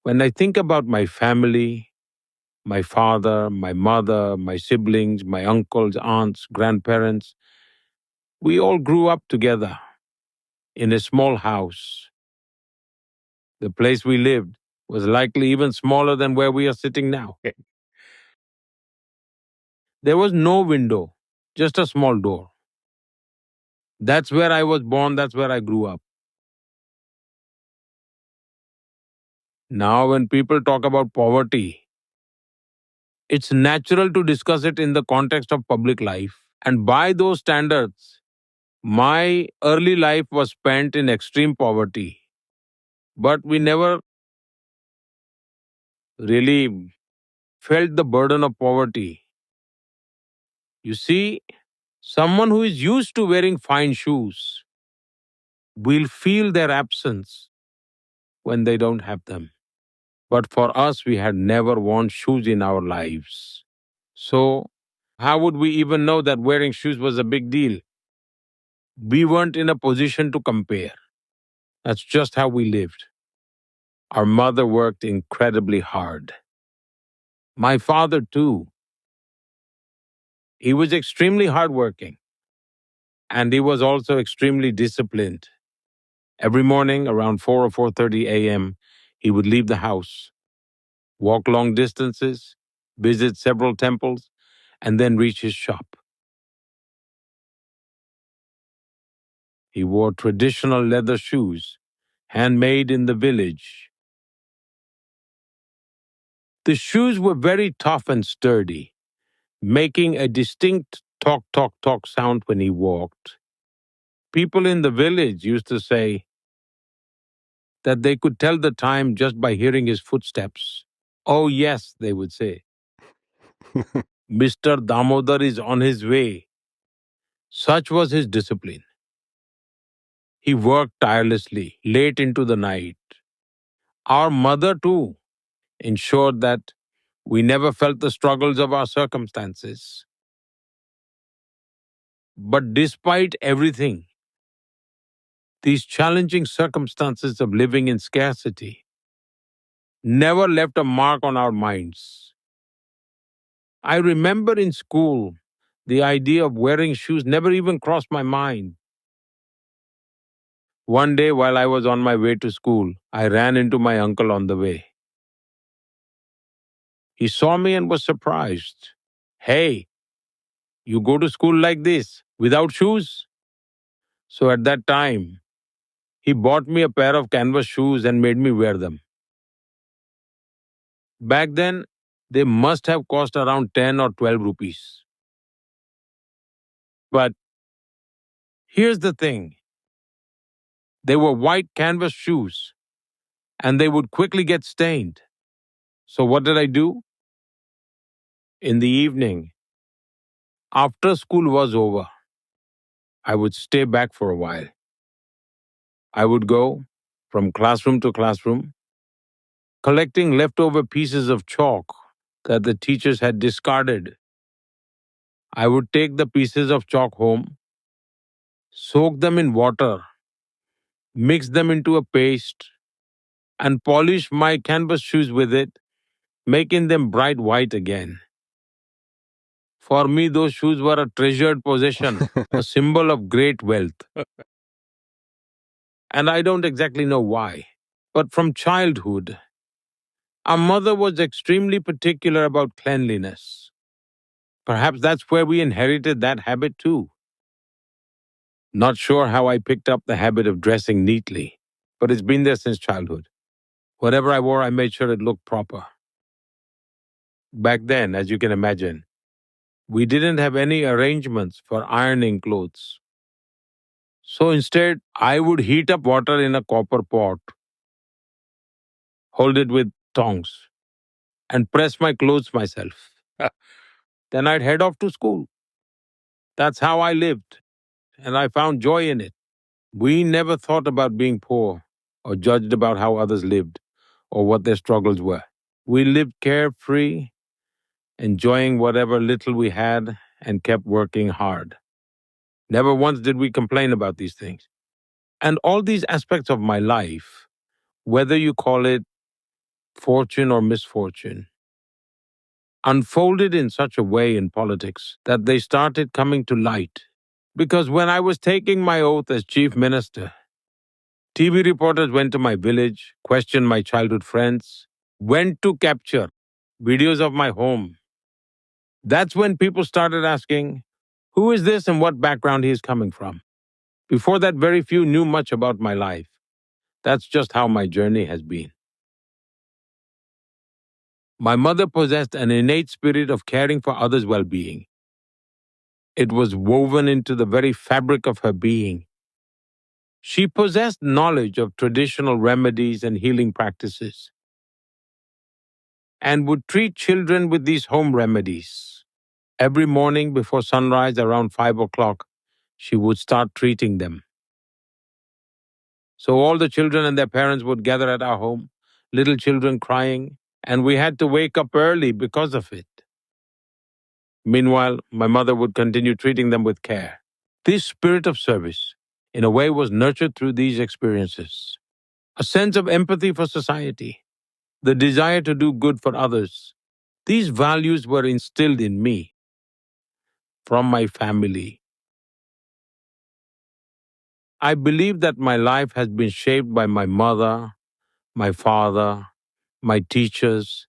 When I think about my family, my father, my mother, my siblings, my uncles, aunts, grandparents, we all grew up together in a small house. The place we lived was likely even smaller than where we are sitting now. There was no window, just a small door. That's where I was born, that's where I grew up. Now, when people talk about poverty, it's natural to discuss it in the context of public life. And by those standards, my early life was spent in extreme poverty. But we never really felt the burden of poverty. You see, someone who is used to wearing fine shoes will feel their absence when they don't have them. But for us, we had never worn shoes in our lives. So, how would we even know that wearing shoes was a big deal? We weren't in a position to compare. That's just how we lived. Our mother worked incredibly hard. My father, too. He was extremely hardworking and he was also extremely disciplined. Every morning around 4 or 4:30 a.m., he would leave the house, walk long distances, visit several temples, and then reach his shop. He wore traditional leather shoes, handmade in the village. The shoes were very tough and sturdy, making a distinct talk, talk, talk sound when he walked. People in the village used to say that they could tell the time just by hearing his footsteps. Oh, yes, they would say, Mr. Damodar is on his way. Such was his discipline. He worked tirelessly, late into the night. Our mother, too, ensured that we never felt the struggles of our circumstances. But despite everything, these challenging circumstances of living in scarcity never left a mark on our minds. I remember in school, the idea of wearing shoes never even crossed my mind. One day, while I was on my way to school, I ran into my uncle on the way. He saw me and was surprised. Hey, you go to school like this, without shoes? So at that time, he bought me a pair of canvas shoes and made me wear them. Back then, they must have cost around 10 or 12 rupees. But here's the thing, they were white canvas shoes and they would quickly get stained. So what did I do? In the evening, after school was over, I would stay back for a while. I would go from classroom to classroom, collecting leftover pieces of chalk that the teachers had discarded. I would take the pieces of chalk home, soak them in water, mix them into a paste, and polish my canvas shoes with it, making them bright white again. For me, those shoes were a treasured possession, a symbol of great wealth. And I don't exactly know why. But from childhood, our mother was extremely particular about cleanliness. Perhaps that's where we inherited that habit too. Not sure how I picked up the habit of dressing neatly, but it's been there since childhood. Whatever I wore, I made sure it looked proper. Back then, as you can imagine, we didn't have any arrangements for ironing clothes. So instead, I would heat up water in a copper pot, hold it with tongs, and press my clothes myself. Then I'd head off to school. That's how I lived, and I found joy in it. We never thought about being poor or judged about how others lived or what their struggles were. We lived carefree, enjoying whatever little we had, and kept working hard. Never once did we complain about these things. And all these aspects of my life, whether you call it fortune or misfortune, unfolded in such a way in politics that they started coming to light. Because when I was taking my oath as chief minister, TV reporters went to my village, questioned my childhood friends, went to capture videos of my home. That's when people started asking, who is this and what background he is coming from? Before that, very few knew much about my life. That's just how my journey has been. My mother possessed an innate spirit of caring for others' well being. It was woven into the very fabric of her being. She possessed knowledge of traditional remedies and healing practices and would treat children with these home remedies. Every morning before sunrise around 5 o'clock, she would start treating them. So all the children and their parents would gather at our home, little children crying, and we had to wake up early because of it. Meanwhile, my mother would continue treating them with care. This spirit of service, in a way, was nurtured through these experiences. A sense of empathy for society, the desire to do good for others. These values were instilled in me from my family. I believe that my life has been shaped by my mother, my father, my teachers,